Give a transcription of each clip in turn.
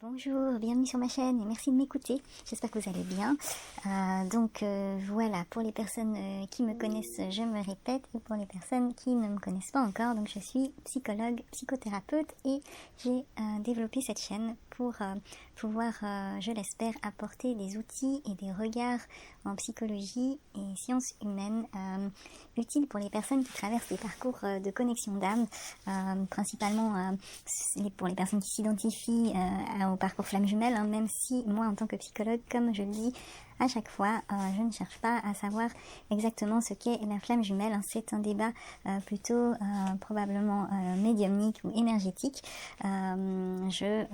Bonjour, bienvenue sur ma chaîne et merci de m'écouter. J'espère que vous allez bien. Voilà, pour les personnes qui me connaissent, je me répète, et pour les personnes qui ne me connaissent pas encore, donc je suis psychologue, psychothérapeute et j'ai développé cette chaîne pour pouvoir, je l'espère, apporter des outils et des regards en psychologie et sciences humaines utiles pour les personnes qui traversent des parcours de connexion d'âme, principalement pour les personnes qui s'identifient au parcours flamme jumelle, même si moi en tant que psychologue, comme je le dis à chaque fois, je ne cherche pas à savoir exactement ce qu'est la flamme jumelle. C'est un débat plutôt probablement médiumnique ou énergétique. Je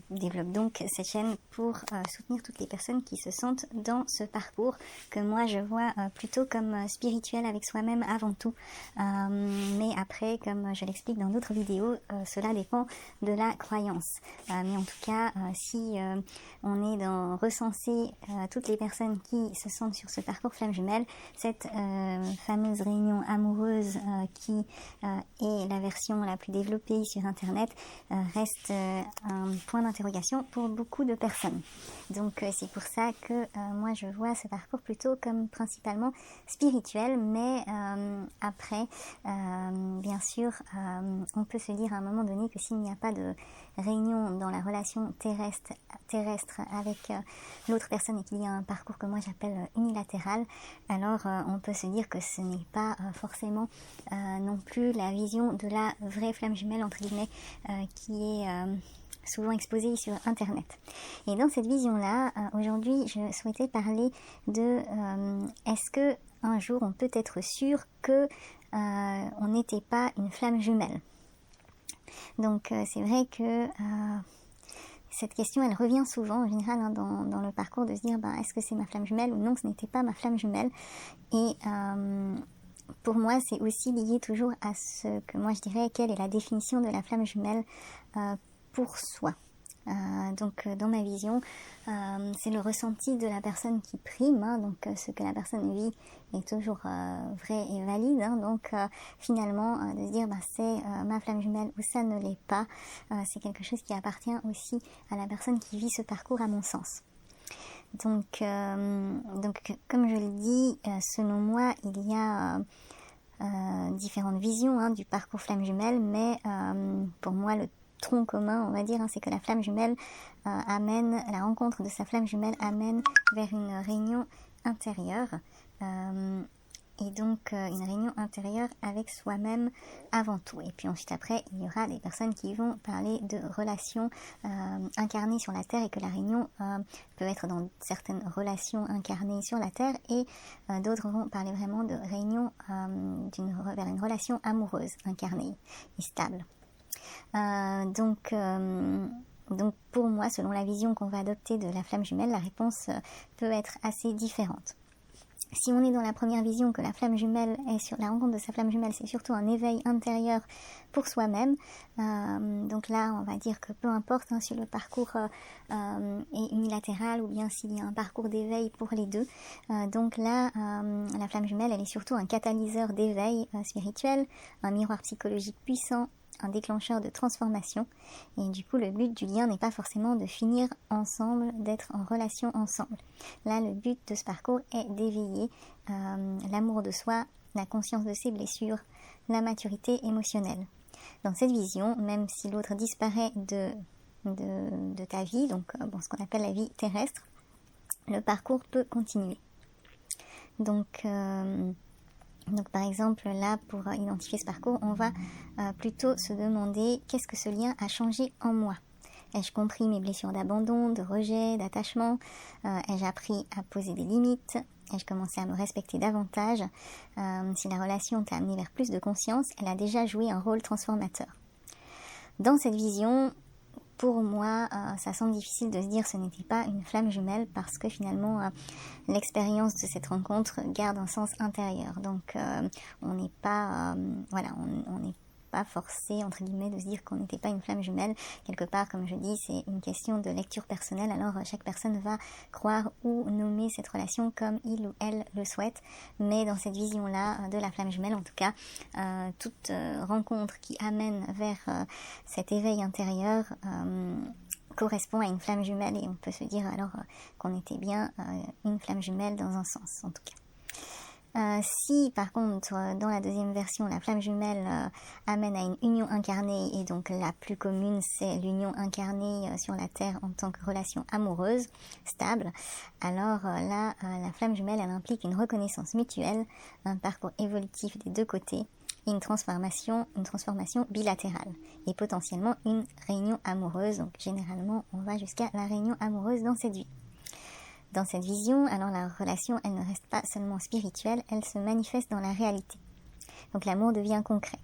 développe donc cette chaîne pour soutenir toutes les personnes qui se sentent dans ce parcours que moi je vois plutôt comme spirituel avec soi-même avant tout. Mais après, comme je l'explique dans d'autres vidéos, cela dépend de la croyance. Mais en tout cas, si on est dans recenser toutes les personnes qui se sentent sur ce parcours flamme jumelle, cette fameuse réunion amoureuse qui est la version la plus développée sur internet reste un point d'interrogation pour beaucoup de personnes. Donc c'est pour ça que moi je vois ce parcours plutôt comme principalement spirituel, mais après bien sûr on peut se dire à un moment donné que s'il n'y a pas de réunion dans la relation terrestre avec l'autre personne et qu'il y a un parcours que moi j'appelle unilatéral, alors on peut se dire que ce n'est pas forcément non plus la vision de la vraie flamme jumelle entre guillemets qui est souvent exposée sur internet. Et dans cette vision-là, aujourd'hui je souhaitais parler de est-ce que un jour on peut être sûr que on n'était pas une flamme jumelle. Donc c'est vrai que cette question elle revient souvent en général dans le parcours de se dire est-ce que c'est ma flamme jumelle ou non, ce n'était pas ma flamme jumelle. Et pour moi c'est aussi lié toujours à ce que moi je dirais quelle est la définition de la flamme jumelle pour soi. Donc dans ma vision c'est le ressenti de la personne qui prime, donc ce que la personne vit est toujours vrai et valide, donc finalement de se dire c'est ma flamme jumelle ou ça ne l'est pas, c'est quelque chose qui appartient aussi à la personne qui vit ce parcours à mon sens. Donc comme je le dis, selon moi il y a différentes visions du parcours flamme jumelle, mais pour moi le tronc commun, on va dire, c'est que la flamme jumelle amène, la rencontre de sa flamme jumelle amène vers une réunion intérieure, et donc une réunion intérieure avec soi-même avant tout. Et puis ensuite après, il y aura des personnes qui vont parler de relations incarnées sur la Terre, et que la réunion peut être dans certaines relations incarnées sur la Terre, et d'autres vont parler vraiment de réunion vers une relation amoureuse incarnée et stable. Donc pour moi, selon la vision qu'on va adopter de la flamme jumelle, la réponse peut être assez différente. Si on est dans la première vision que la flamme jumelle est sur la rencontre de sa flamme jumelle, c'est surtout un éveil intérieur pour soi-même. Donc là, on va dire que peu importe si le parcours est unilatéral ou bien s'il y a un parcours d'éveil pour les deux. Donc là, la flamme jumelle, elle est surtout un catalyseur d'éveil spirituel, un miroir psychologique puissant, un déclencheur de transformation, et du coup le but du lien n'est pas forcément de finir ensemble, d'être en relation ensemble. Là le but de ce parcours est d'éveiller l'amour de soi, la conscience de ses blessures, la maturité émotionnelle. Dans cette vision, même si l'autre disparaît de ta vie, donc ce qu'on appelle la vie terrestre, le parcours peut continuer. Donc par exemple, là, pour identifier ce parcours, on va plutôt se demander qu'est-ce que ce lien a changé en moi. Ai-je compris mes blessures d'abandon, de rejet, d'attachement? Ai-je appris à poser des limites? Ai-je commencé à me respecter davantage? Si la relation t'a amené vers plus de conscience, elle a déjà joué un rôle transformateur. Dans cette vision, pour moi, ça semble difficile de se dire que ce n'était pas une flamme jumelle, parce que finalement, l'expérience de cette rencontre garde un sens intérieur. Donc, on n'est pas, on n'est pas forcé, entre guillemets, de se dire qu'on n'était pas une flamme jumelle. Quelque part, comme je dis, c'est une question de lecture personnelle, alors chaque personne va croire ou nommer cette relation comme il ou elle le souhaite, mais dans cette vision-là de la flamme jumelle, en tout cas, toute rencontre qui amène vers cet éveil intérieur correspond à une flamme jumelle, et on peut se dire alors qu'on était bien une flamme jumelle dans un sens, en tout cas. Si par contre dans la deuxième version la flamme jumelle amène à une union incarnée, et donc la plus commune c'est l'union incarnée sur la terre en tant que relation amoureuse stable, alors là la flamme jumelle elle implique une reconnaissance mutuelle, un parcours évolutif des deux côtés et une transformation bilatérale et potentiellement une réunion amoureuse. Donc généralement on va jusqu'à la réunion amoureuse dans cette vie. Dans cette vision, alors la relation, elle ne reste pas seulement spirituelle, elle se manifeste dans la réalité. Donc l'amour devient concret.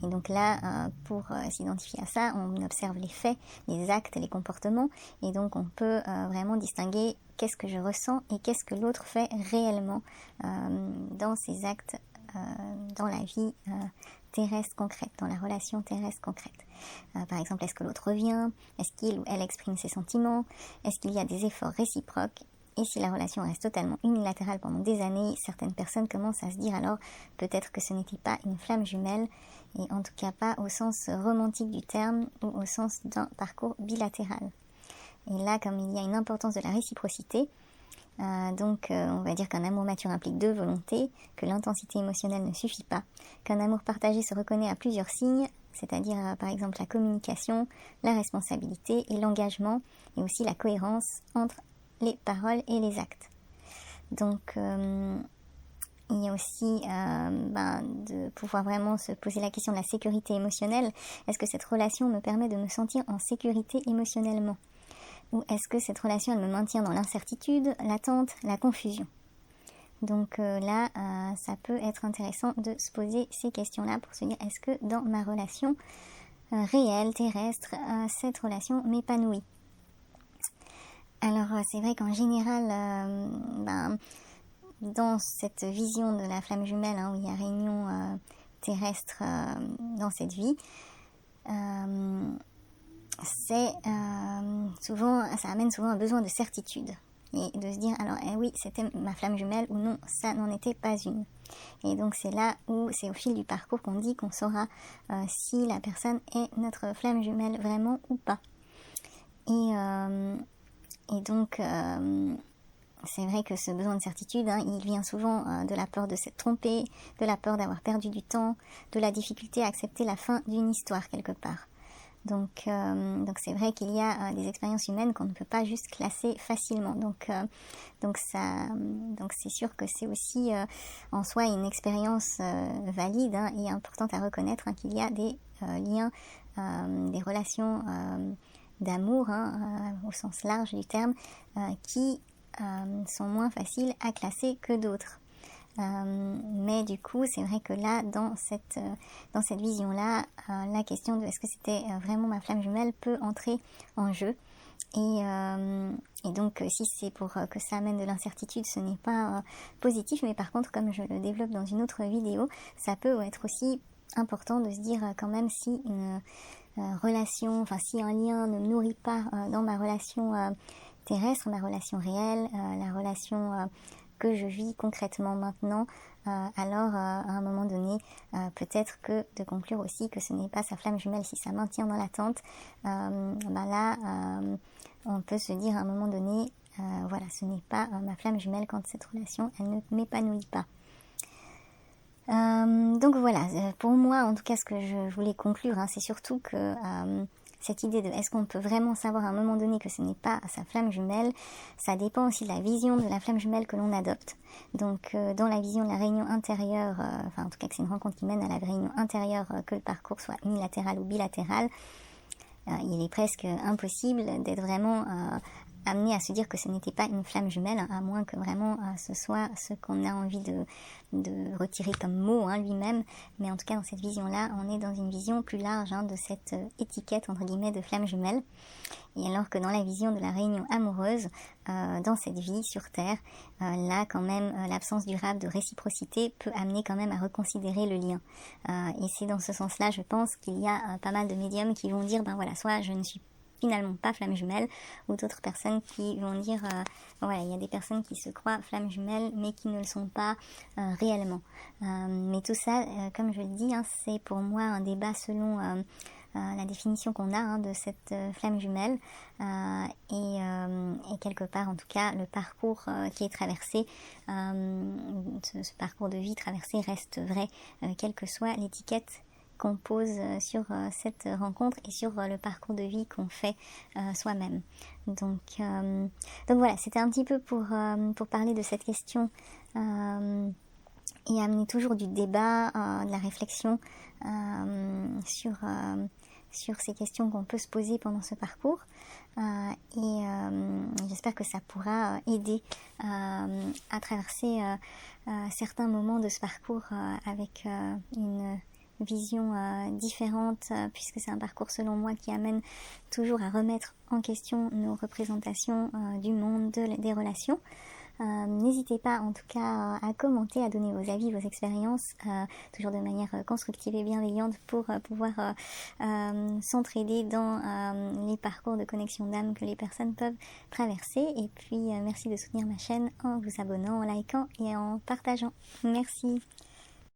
Et donc là, pour s'identifier à ça, on observe les faits, les actes, les comportements, et donc on peut vraiment distinguer qu'est-ce que je ressens et qu'est-ce que l'autre fait réellement dans ses actes, dans la vie terrestre concrète, dans la relation terrestre concrète. Par exemple, est-ce que l'autre revient? Est-ce qu'il ou elle exprime ses sentiments? Est-ce qu'il y a des efforts réciproques? Et si la relation reste totalement unilatérale pendant des années, certaines personnes commencent à se dire alors peut-être que ce n'était pas une flamme jumelle, et en tout cas pas au sens romantique du terme ou au sens d'un parcours bilatéral. Et là, comme il y a une importance de la réciprocité, on va dire qu'un amour mature implique deux volontés, que l'intensité émotionnelle ne suffit pas, qu'un amour partagé se reconnaît à plusieurs signes, c'est-à-dire par exemple la communication, la responsabilité et l'engagement, et aussi la cohérence entre les paroles et les actes. Donc il y a aussi de pouvoir vraiment se poser la question de la sécurité émotionnelle. Est-ce que cette relation me permet de me sentir en sécurité émotionnellement ? Ou est-ce que cette relation elle me maintient dans l'incertitude, l'attente, la confusion? Donc là, ça peut être intéressant de se poser ces questions-là pour se dire est-ce que dans ma relation réelle, terrestre, cette relation m'épanouit? Alors c'est vrai qu'en général, dans cette vision de la flamme jumelle, où il y a réunion terrestre dans cette vie, ça amène souvent un besoin de certitude et de se dire alors oui c'était ma flamme jumelle ou non ça n'en était pas une. Et donc c'est là où c'est au fil du parcours qu'on dit qu'on saura si la personne est notre flamme jumelle vraiment ou pas. Et donc c'est vrai que ce besoin de certitude, il vient souvent de la peur de s'être trompé, de la peur d'avoir perdu du temps, de la difficulté à accepter la fin d'une histoire quelque part. Donc c'est vrai qu'il y a des expériences humaines qu'on ne peut pas juste classer facilement. Donc c'est sûr que c'est aussi en soi une expérience valide et importante à reconnaître qu'il y a des liens, des relations d'amour au sens large du terme qui sont moins faciles à classer que d'autres. Mais du coup c'est vrai que là dans cette vision-là, la question de est-ce que c'était vraiment ma flamme jumelle peut entrer en jeu. Et donc si c'est pour que ça amène de l'incertitude, ce n'est pas positif, mais par contre comme je le développe dans une autre vidéo, ça peut être aussi important de se dire quand même si une relation, enfin si un lien ne me nourrit pas dans ma relation terrestre, ma relation réelle, la relation que je vis concrètement maintenant, alors à un moment donné, peut-être que de conclure aussi que ce n'est pas sa flamme jumelle, si ça maintient dans l'attente, là, on peut se dire à un moment donné, voilà, ce n'est pas ma flamme jumelle quand cette relation, elle ne m'épanouit pas. Donc voilà, pour moi, en tout cas, ce que je voulais conclure, c'est surtout que cette idée de est-ce qu'on peut vraiment savoir à un moment donné que ce n'est pas sa flamme jumelle, ça dépend aussi de la vision de la flamme jumelle que l'on adopte. Donc dans la vision de la réunion intérieure, en tout cas que c'est une rencontre qui mène à la réunion intérieure, que le parcours soit unilatéral ou bilatéral, il est presque impossible d'être vraiment amené à se dire que ce n'était pas une flamme jumelle, à moins que vraiment ce soit ce qu'on a envie de retirer comme mot lui-même. Mais en tout cas, dans cette vision-là, on est dans une vision plus large de cette étiquette, entre guillemets, de flamme jumelle. Et alors que dans la vision de la réunion amoureuse, dans cette vie sur Terre, là quand même l'absence durable de réciprocité peut amener quand même à reconsidérer le lien. Et c'est dans ce sens-là, je pense qu'il y a pas mal de médiums qui vont dire, ben voilà, soit je ne suis finalement pas flamme jumelle, ou d'autres personnes qui vont dire, voilà, il y a des personnes qui se croient flamme jumelle, mais qui ne le sont pas réellement. Mais tout ça, comme je le dis, c'est pour moi un débat selon la définition qu'on a de cette flamme jumelle et quelque part en tout cas le parcours qui est traversé, ce parcours de vie traversé reste vrai quelle que soit l'étiquette qu'on pose sur cette rencontre et sur le parcours de vie qu'on fait soi-même. Donc voilà, c'était un petit peu pour parler de cette question et amener toujours du débat, de la réflexion sur ces questions qu'on peut se poser pendant ce parcours. J'espère que ça pourra aider à traverser certains moments de ce parcours avec une vision différente, puisque c'est un parcours selon moi qui amène toujours à remettre en question nos représentations du monde, des relations. N'hésitez pas en tout cas à commenter, à donner vos avis, vos expériences, toujours de manière constructive et bienveillante pour pouvoir s'entraider dans les parcours de connexion d'âme que les personnes peuvent traverser. Et puis merci de soutenir ma chaîne en vous abonnant, en likant et en partageant. Merci.